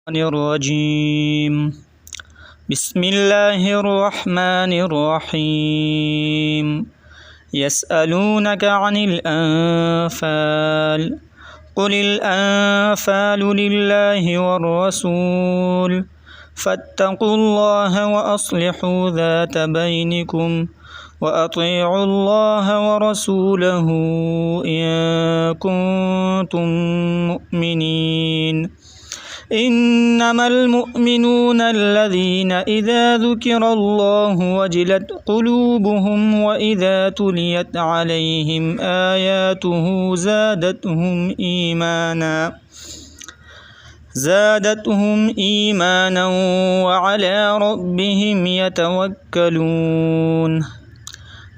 الرجیم بسم اللہ الرحمن الرحیم یسألونک عن الانفال قل الانفال للہ والرسول فاتقوا اللہ واصلحوا ذات بینکم وأطيعوا الله ورسوله إن كنتم مؤمنين إنما المؤمنون الذين إذا ذكر الله وجلت قلوبهم وإذا تليت عليهم آياته زادتهم إيمانا وعلى ربهم يتوكلون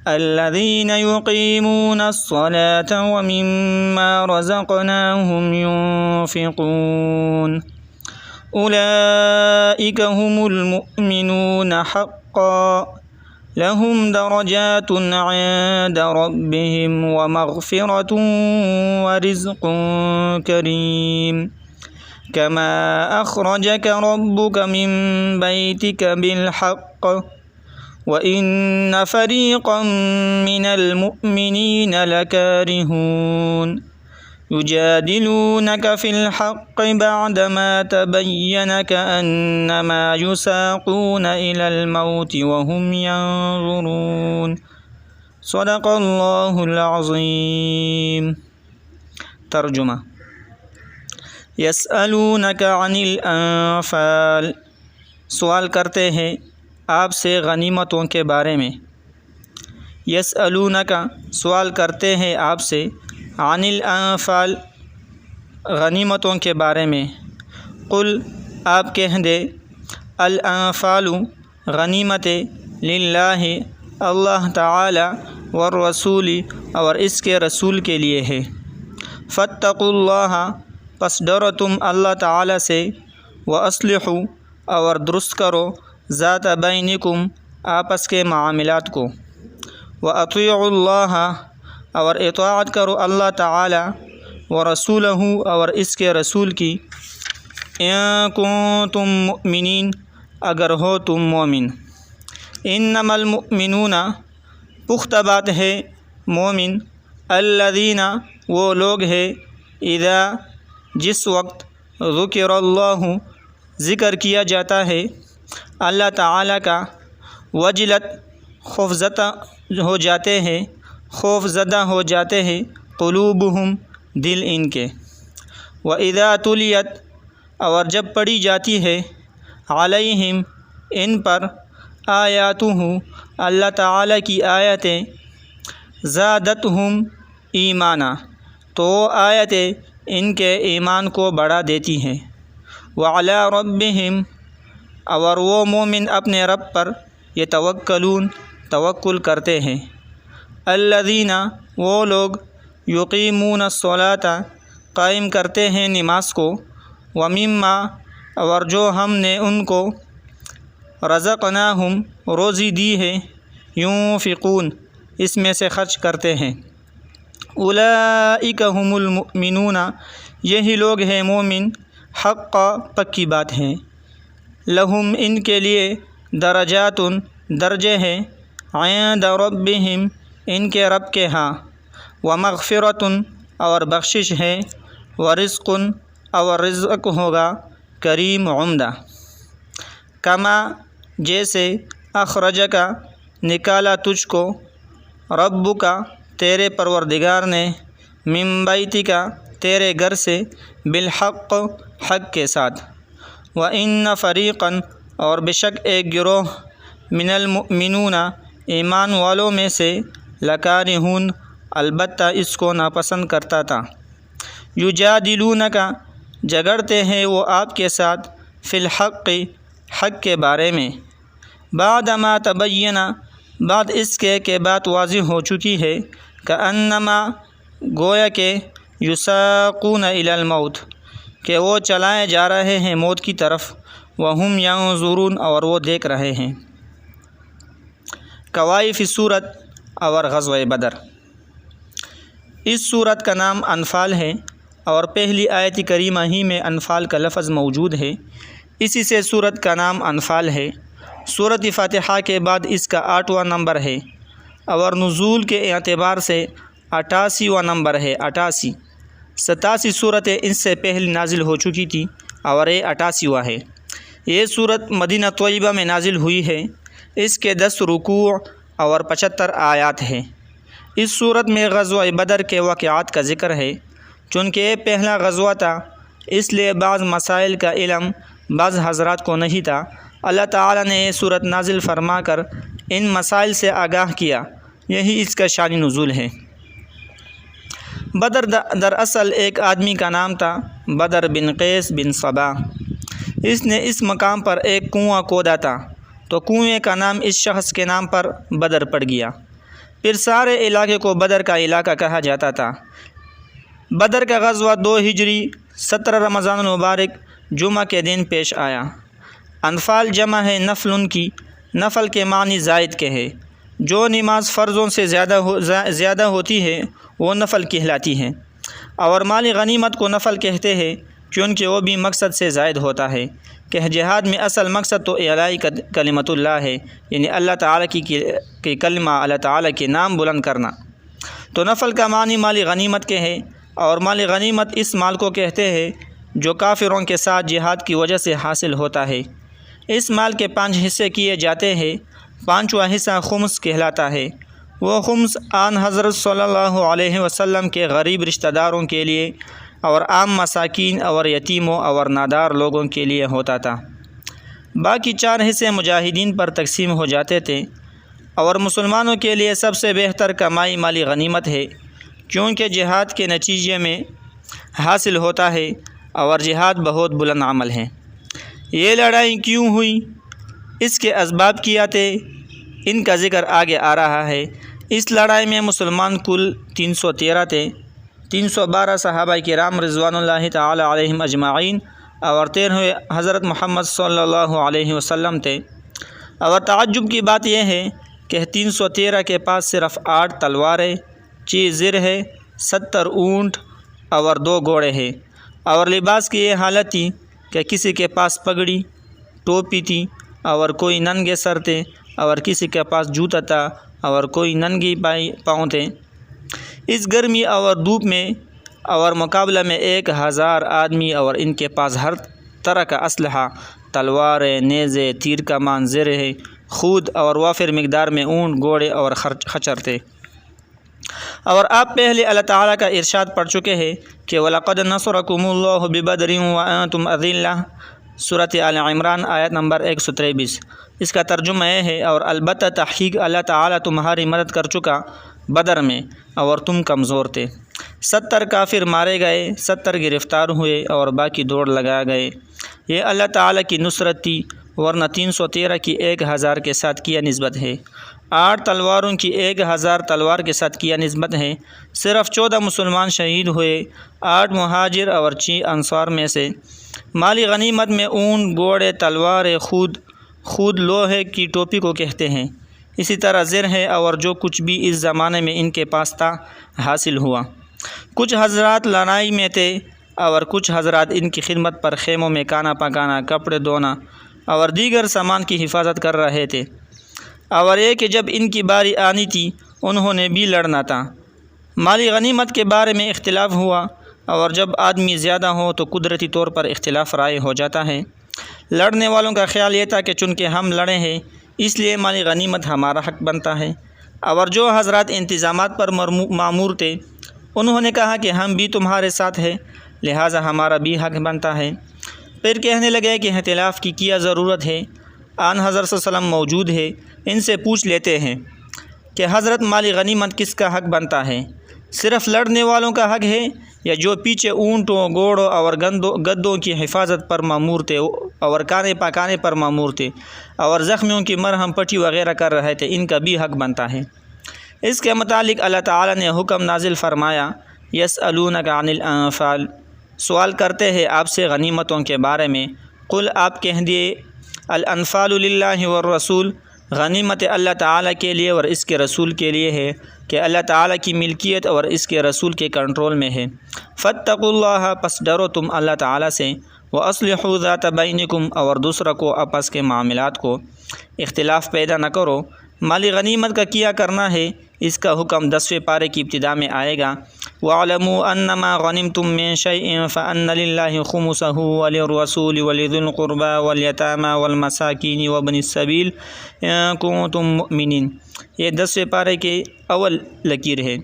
الذين يقيمون الصلاة ومما رزقناهم ينفقون أولئك هم المؤمنون حقا لهم درجات عند ربهم ومغفرة ورزق كريم كما أخرجك ربك من بيتك بالحق وَإِنَّ فَرِيقًا مِّنَ الْمُؤْمِنِينَ لَكَارِهُونَ يُجَادِلُونَكَ فِي الْحَقِّ بَعْدَمَا تَبَيَّنَ كَأَنَّمَا يُسَاقُونَ إِلَى الْمَوْتِ وَهُمْ يَنظُرُونَ صدق اللہ العظیم۔ ترجمہ: یسألونک عن الانفال، سوال کرتے ہیں آپ سے غنیمتوں کے بارے میں۔ یسألونک، سوال کرتے ہیں آپ سے، عن الانفال، غنیمتوں کے بارے میں۔ قل، آپ کہہ دے، الانفال، غنیمتیں، للہ، اللہ تعالی، والرسول، اور اس کے رسول کے لیے ہے۔ فاتقوا اللہ، پس ڈرو تم اللہ تعالی سے، واصلحوا، اور درست کرو، ذات بینکم، آپس کے معاملات کو، واطیعوا اللہ، اور اطاعت کرو اللہ تعالی، ورسولہ، اور اس کے رسول کی، ان کنتم مؤمنین، اگر ہو تم مومن۔ انما المؤمنون، پختہ بات ہے مومن، الذین، وہ لوگ ہیں، اذا، جس وقت، ذکر اللہ، ذکر کیا جاتا ہے اللہ تعالیٰ کا، وجلت، خوفزدہ ہو جاتے ہیں، قلوبہم، دل ان کے، وَإِذَا تُلِيَتْ، اور جب پڑھی جاتی ہے، علیہم، ان پر، آیاتہ، اللہ تعالیٰ کی آیتیں، زادتہم ایمانا، تو وہ آیتیں ان کے ایمان کو بڑھا دیتی ہیں، وعلی ربہم، اور وہ مومن اپنے رب پر، یتوکلون، توکل کرتے ہیں، الذین، وہ لوگ، یقیمون الصلاۃ، قائم کرتے ہیں نماز کو، ومما، اور جو ہم نے ان کو، رزقناہم، روزی دی ہے، ينفقون، اس میں سے خرچ کرتے ہیں، اولئک هم المؤمنون، یہی لوگ ہیں مومن، حقا، پکی بات ہے، لہم، ان کے لیے، درجات، درجے ہیں، عند ربہم، ان کے رب کے ہاں، ومغفرۃ، اور بخشش ہے، ورزق، اور رزق ہوگا، کریم، عمدہ، کما، جیسے، اخرجک، نکالا تجھ کو، ربک، تیرے پروردگار نے، من بیتک، تیرے گھر سے، بالحق، حق کے ساتھ، وَإِنَّ فَرِيقًا، اور بے شک ایک گروہ، من المؤمنون، ایمان والوں میں سے، لکارہون، البتہ اس کو ناپسند کرتا تھا، یجادلونک، جھگڑتے ہیں وہ آپ کے ساتھ، فی الحق، حق کے بارے میں، بعدما تبین، بعد اس کے کہ بات واضح ہو چکی ہے، کأنما، گویا کہ، یساقون الی الموت، کہ وہ چلائے جا رہے ہیں موت کی طرف، وہم ینظرون، اور وہ دیکھ رہے ہیں۔ کوائف سورت اور غزوہ بدر۔ اس سورت کا نام انفال ہے اور پہلی آیت کریمہ ہی میں انفال کا لفظ موجود ہے، اسی سے سورت کا نام انفال ہے۔ سورت فاتحہ کے بعد اس کا 8واں نمبر ہے اور نزول کے اعتبار سے 88واں نمبر ہے۔ 87 صورتیں اس سے پہلے نازل ہو چکی تھی اور یہ 88واں ہے۔ یہ صورت مدینہ طیبہ میں نازل ہوئی ہے۔ اس کے 10 رکوع اور 75 آیات ہیں۔ اس صورت میں غزوہ بدر کے واقعات کا ذکر ہے، چونکہ یہ پہلا غزوہ تھا، اس لیے بعض مسائل کا علم بعض حضرات کو نہیں تھا۔ اللہ تعالیٰ نے یہ صورت نازل فرما کر ان مسائل سے آگاہ کیا، یہی اس کا شان نزول ہے۔ بدر دراصل ایک آدمی کا نام تھا، بدر بن قیس بن صبا۔ اس نے اس مقام پر ایک کنواں کھودا تھا، تو کنویں کا نام اس شخص کے نام پر بدر پڑ گیا۔ پھر سارے علاقے کو بدر کا علاقہ کہا جاتا تھا۔ بدر کا غزوہ 2 ہجری 17 رمضان المبارک جمعہ کے دن پیش آیا۔ انفال جمع ہے نفل کی، نفل کے معنی زائد کے ہے۔ جو نماز فرضوں سے زیادہ ہوتی ہے وہ نفل کہلاتی ہے، اور مال غنیمت کو نفل کہتے ہیں کیونکہ وہ بھی مقصد سے زائد ہوتا ہے کہ جہاد میں اصل مقصد تو اعلاء کلمت اللہ ہے، یعنی اللہ تعالیٰ کی کلمہ، اللہ تعالیٰ کے نام بلند کرنا۔ تو نفل کا معنی مال غنیمت کے ہے، اور مال غنیمت اس مال کو کہتے ہیں جو کافروں کے ساتھ جہاد کی وجہ سے حاصل ہوتا ہے۔ اس مال کے 5 حصے کیے جاتے ہیں۔ 5واں حصہ خمس کہلاتا ہے۔ وہ خمس آن حضرت صلی اللہ علیہ وسلم کے غریب رشتہ داروں کے لیے اور عام مساکین اور یتیموں اور نادار لوگوں کے لیے ہوتا تھا۔ باقی 4 حصے مجاہدین پر تقسیم ہو جاتے تھے، اور مسلمانوں کے لیے سب سے بہتر کمائی مالی غنیمت ہے، کیونکہ جہاد کے نتیجے میں حاصل ہوتا ہے، اور جہاد بہت بلند عمل ہے۔ یہ لڑائی کیوں ہوئی، اس کے اسباب کیا تھے، ان کا ذکر آگے آ رہا ہے۔ اس لڑائی میں مسلمان کل 313 تھے۔ 312 صحابہ کرام رضوان اللہ تعالی علیہم اجمعین اور 13 حضرت محمد صلی اللہ علیہ وسلم تھے۔ اور تعجب کی بات یہ ہے کہ 313 کے پاس صرف 8 تلواریں، 6 زر ہے، 70 اونٹ اور 2 گھوڑے ہیں، اور لباس کی یہ حالت تھی کہ کسی کے پاس پگڑی، ٹوپی تھی، اور کوئی ننگے سر تھے، اور کسی کے پاس جوتا تھا، اور کوئی ننگی پاؤں تھے۔ اس گرمی اور دھوپ میں اور مقابلہ میں 1000 آدمی، اور ان کے پاس ہر طرح کا اسلحہ، تلواریں، نیزے، تیر کمان، زر ہے، خود اور وافر مقدار میں اونٹ، گھوڑے اور خچر تھے۔ اور آپ پہلے اللہ تعالیٰ کا ارشاد پڑھ چکے ہیں کہ وَلَقَدْ نَصَرَكُمُ اللَّهُ بِبَدْرٍ وَأَنْتُمْ أَذِلَّةٌ، سورۃ آل عمران آیت نمبر 123۔ اس کا ترجمہ یہ ہے، اور البتہ تحقیق اللہ تعالیٰ تمہاری مدد کر چکا بدر میں، اور تم کمزور تھے۔ 70 کافر مارے گئے، 70 گرفتار ہوئے، اور باقی دوڑ لگا گئے۔ یہ اللہ تعالیٰ کی نصرت تھی، ورنہ 313 کی 1000 کے ساتھ کیا نسبت ہے، 8 تلواروں کی 1000 تلوار کے ساتھ کیا نسبت ہے۔ صرف 14 مسلمان شہید ہوئے، 8 مہاجر اور 6 انصار میں سے۔ مالی غنیمت میں اونٹ، گھوڑے، تلواریں، خود لوہے کی ٹوپی کو کہتے ہیں، اسی طرح زر ہے، اور جو کچھ بھی اس زمانے میں ان کے پاس تھا حاصل ہوا۔ کچھ حضرات لڑائی میں تھے، اور کچھ حضرات ان کی خدمت پر خیموں میں کھانا پکانا، کپڑے دھونا اور دیگر سامان کی حفاظت کر رہے تھے۔ اور یہ کہ جب ان کی باری آنی تھی انہوں نے بھی لڑنا تھا۔ مالی غنیمت کے بارے میں اختلاف ہوا، اور جب آدمی زیادہ ہو تو قدرتی طور پر اختلاف رائے ہو جاتا ہے۔ لڑنے والوں کا خیال یہ تھا کہ چونکہ ہم لڑے ہیں اس لیے مالی غنیمت ہمارا حق بنتا ہے، اور جو حضرات انتظامات پر مامور تھے انہوں نے کہا کہ ہم بھی تمہارے ساتھ ہیں، لہٰذا ہمارا بھی حق بنتا ہے۔ پھر کہنے لگے کہ اختلاف کی کیا ضرورت ہے، آن حضرت صلی اللہ علیہ وسلم موجود ہے، ان سے پوچھ لیتے ہیں کہ حضرت مالی غنیمت کس کا حق بنتا ہے، صرف لڑنے والوں کا حق ہے یا جو پیچھے اونٹوں، گھوڑوں اور گدوں کی حفاظت پر مامور تھے اور کھانے پکانے پر مامور تھے اور زخمیوں کی مرہم پٹی وغیرہ کر رہے تھے، ان کا بھی حق بنتا ہے۔ اس کے متعلق اللہ تعالیٰ نے حکم نازل فرمایا، یسألونک عن الانفال، سوال کرتے ہیں آپ سے غنیمتوں کے بارے میں، قل آپ کہہ دیے الانفال للہ والرسول، غنیمت اللہ تعالیٰ کے لیے اور اس کے رسول کے لیے ہے کہ اللہ تعالیٰ کی ملکیت اور اس کے رسول کے کنٹرول میں ہے۔ فاتقوا اللہ، پس ڈرو تم اللہ تعالیٰ سے، واصلحوا ذات بینکم، اور دوسرا کو آپس کے معاملات کو اختلاف پیدا نہ کرو۔ مال غنیمت کا کیا کرنا ہے، اس کا حکم 10ویں پارے کی ابتدا میں آئے گا۔ وَاعْلَمُوا أَنَّمَا غَنِمْتُم مِّن شَيْءٍ فَأَنَّ لِلَّهِ خُمُسَهُ وَلِلرَّسُولِ وَلِذِي الْقُرْبَىٰ وَالْيَتَامَىٰ وَالْمَسَاكِينِ وَابْنِ السَّبِيلِ إِن كُنتُم مُّؤْمِنِينَ۔ یہ 10ویں پارے کے اول لکیر ہے۔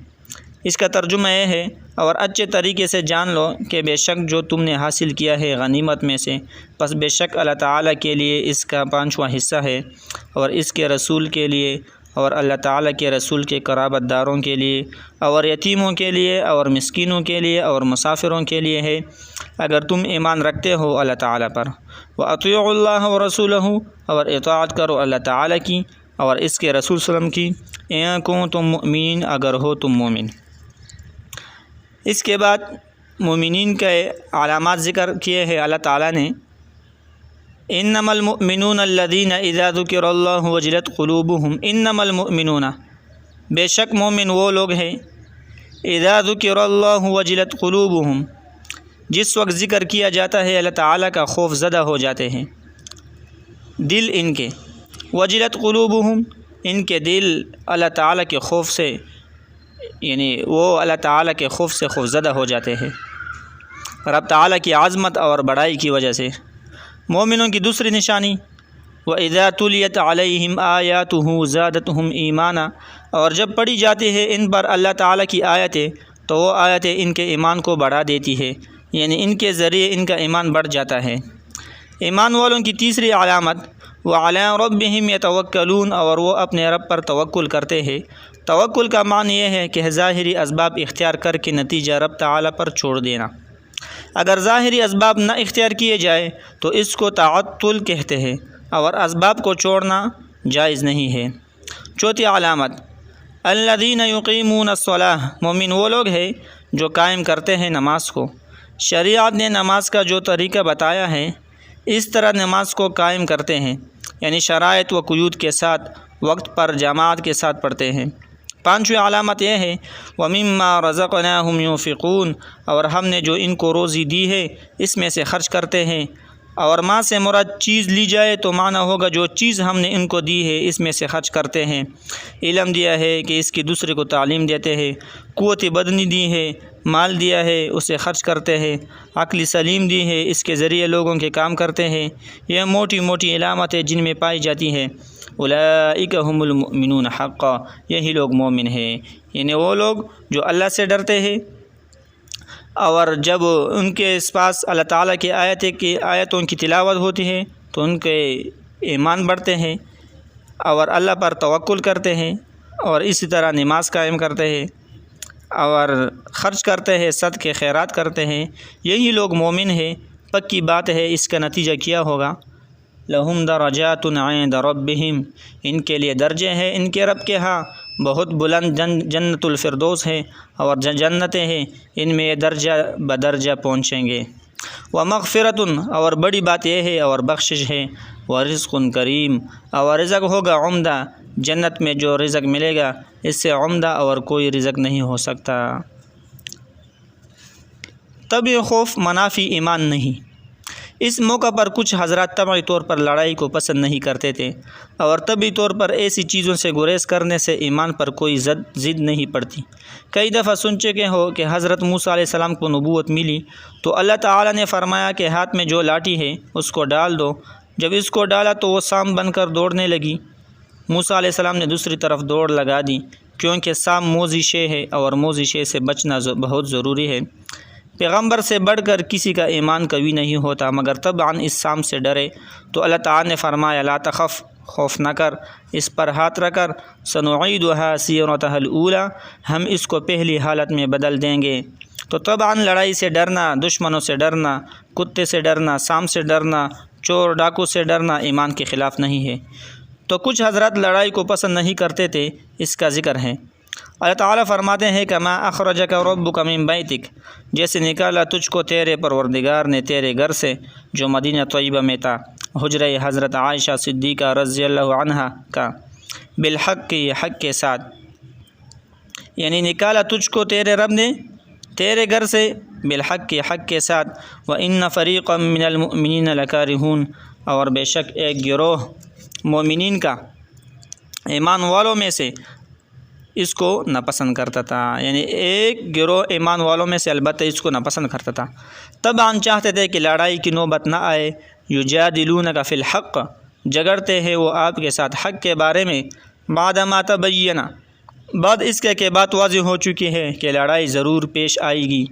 اس کا ترجمہ یہ ہے، اور اچھے طریقے سے جان لو کہ بے شک جو تم نے حاصل کیا ہے غنیمت میں سے، پس بے شک اللہ تعالیٰ کے لیے اس کا 5واں حصہ ہے، اور اس کے رسول کے لیے، اور اللہ تعالیٰ کے رسول کے قرابت داروں کے لیے، اور یتیموں کے لیے، اور مسکینوں کے لیے، اور مسافروں کے لیے ہے، اگر تم ایمان رکھتے ہو اللہ تعالیٰ پر۔ وَأَطِيعُوا اللَّهَ وَرَسُولَهُ، اور اطاعت کرو اللہ تعالیٰ کی اور اس کے رسول صلی اللہ علیہ وسلم کی، إِن كُنتُم مُّؤْمِنِينَ، اگر ہو تم مومن۔ اس کے بعد مومنین کے علامات ذکر کیے ہیں اللہ تعالیٰ نے۔ انما المؤمنون الذین اذا ذکر اللہ وجلت قلوبهم، انما المؤمنون، بے شک مومن وہ لوگ ہیں، اذا ذکر اللہ وجلت قلوبهم، جس وقت ذکر کیا جاتا ہے اللہ تعالیٰ کا خوف زدہ ہو جاتے ہیں دل ان کے، وجلت قلوبهم، ان کے دل اللہ تعالیٰ کے خوف سے، یعنی وہ اللہ تعالیٰ کے خوف سے خوف زدہ ہو جاتے ہیں، رب تعالیٰ کی عظمت اور بڑائی کی وجہ سے۔ مومنوں کی دوسری نشانی، وَإِذَا تُلِيَتْ عَلَيْهِمْ آيَاتُهُ زَادَتْهُمْ إِيمَانًا، اور جب پڑھی جاتی ہے ان پر اللہ تعالیٰ کی آیتیں تو وہ آیتیں ان کے ایمان کو بڑھا دیتی ہے، یعنی ان کے ذریعے ان کا ایمان بڑھ جاتا ہے۔ ایمان والوں کی تیسری علامت، وَعَلَىٰ رَبِّهِمْ يَتَوَكَّلُونَ، اور وہ اپنے رب پر توکل کرتے ہیں۔ توکل کا معنی یہ ہے کہ ظاہری اسباب اختیار کر کے نتیجہ رب تعالیٰ پر چھوڑ دینا۔ اگر ظاہری اسباب نہ اختیار کیے جائے تو اس کو تعطل کہتے ہیں، اور اسباب کو چھوڑنا جائز نہیں ہے۔ چوتھی علامت، الذین یقیمون الصلاۃ، مومن وہ لوگ ہیں جو قائم کرتے ہیں نماز کو۔ شریعت نے نماز کا جو طریقہ بتایا ہے اس طرح نماز کو قائم کرتے ہیں، یعنی شرائط و قیود کے ساتھ وقت پر جماعت کے ساتھ پڑھتے ہیں۔ پانچویں علامت یہ ہے، وَمِمَّا رَزَقْنَاهُمْ يُنْفِقُونَ، اور ہم نے جو ان کو روزی دی ہے اس میں سے خرچ کرتے ہیں۔ اور ماں سے مراد چیز لی جائے تو معنی ہوگا جو چیز ہم نے ان کو دی ہے اس میں سے خرچ کرتے ہیں۔ علم دیا ہے کہ اس کی دوسرے کو تعلیم دیتے ہیں، قوت بدنی دی ہے، مال دیا ہے اسے خرچ کرتے ہیں، عقل سلیم دی ہے اس کے ذریعے لوگوں کے کام کرتے ہیں۔ یہ موٹی موٹی علامتیں جن میں پائی جاتی ہیں۔ اولئک هم المؤمنون حقا، یہی لوگ مومن ہیں، یعنی وہ لوگ جو اللہ سے ڈرتے ہیں، اور جب ان کے پاس اللہ تعالیٰ کی آیتوں کی تلاوت ہوتی ہے تو ان کے ایمان بڑھتے ہیں، اور اللہ پر توکل کرتے ہیں، اور اسی طرح نماز قائم کرتے ہیں، اور خرچ کرتے ہیں، صدقے خیرات کرتے ہیں۔ یہی لوگ مومن ہیں۔ پکی بات ہے، اس کا نتیجہ کیا ہوگا؟ لہم درجات عند ربہم، ان کے لیے درجے ہیں ان کے رب کے ہاں بہت بلند، جنت الفردوس ہے، اور جنتیں ہیں ان میں یہ درجہ بدرجہ پہنچیں گے۔ ومغفرۃ، اور بڑی بات یہ ہے اور بخشش ہے، ورزق کریم، اور رزق ہوگا عمدہ، جنت میں جو رزق ملے گا اس سے عمدہ اور کوئی رزق نہیں ہو سکتا۔ طبع خوف منافی ایمان نہیں۔ اس موقع پر کچھ حضرات طبعی طور پر لڑائی کو پسند نہیں کرتے تھے، اور طبعی طور پر ایسی چیزوں سے گریز کرنے سے ایمان پر کوئی ضد نہیں پڑتی۔ کئی دفعہ سن چکے ہو کہ حضرت موسیٰ علیہ السلام کو نبوت ملی تو اللہ تعالیٰ نے فرمایا کہ ہاتھ میں جو لاٹھی ہے اس کو ڈال دو۔ جب اس کو ڈالا تو وہ سام بن کر دوڑنے لگی۔ موسیٰ علیہ السلام نے دوسری طرف دوڑ لگا دی، کیونکہ سام موذی شے ہے اور موذی شے سے بچنا بہت ضروری ہے۔ پیغمبر سے بڑھ کر کسی کا ایمان کبھی نہیں ہوتا، مگر طبعاً اس سام سے ڈرے تو اللہ تعالیٰ نے فرمایا لا تخف، خوف نہ کر، اس پر ہاتھ رکھ کر سنعیدها سیرتها الاولی، ہم اس کو پہلی حالت میں بدل دیں گے۔ تو طبعاً لڑائی سے ڈرنا، دشمنوں سے ڈرنا، کتے سے ڈرنا، سام سے ڈرنا، چور ڈاکو سے ڈرنا ایمان کے خلاف نہیں ہے۔ تو کچھ حضرات لڑائی کو پسند نہیں کرتے تھے، اس کا ذکر ہے۔ اللہ تعالیٰ فرماتے ہیں کہ ما اخرجک ربک من بیتک، جیسے نکالا تجھ کو تیرے پروردگار نے تیرے گھر سے جو مدینہ طیبہ میں تھا، حجرہ حضرت عائشہ صدیقہ رضی اللہ عنہا کا، بالحق کی حق کے ساتھ، یعنی نکالا تجھ کو تیرے رب نے تیرے گھر سے بالحق کی حق کے ساتھ، وَإِنَّ فَرِيقًا مِّنَ الْمُؤْمِنِينَ لَكَارِهُونَ، اور بے شک ایک گروہ مومنین کا، ایمان والوں میں سے اس کو ناپسند کرتا تھا، یعنی ایک گروہ ایمان والوں میں سے البتہ اس کو ناپسند کرتا تھا۔ طبعاً چاہتے تھے کہ لڑائی کی نوبت نہ آئے، یجادلونک فی الحق، جگڑتے ہیں وہ آپ کے ساتھ حق کے بارے میں، بعد ما تبین، بعد اس کے کہ بات واضح ہو چکی ہے کہ لڑائی ضرور پیش آئے گی،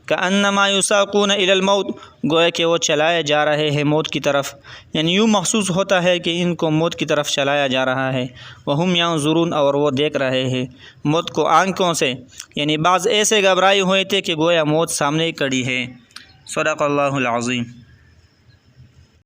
کأنما یساقون الی الموت، گویا کہ وہ چلائے جا رہے ہیں موت کی طرف، یعنی یوں محسوس ہوتا ہے کہ ان کو موت کی طرف چلایا جا رہا ہے، وہم ینظرون، اور وہ دیکھ رہے ہیں موت کو آنکھوں سے، یعنی بعض ایسے گھبرائے ہوئے تھے کہ گویا موت سامنے کھڑی ہے۔ صدق اللہ العظیم۔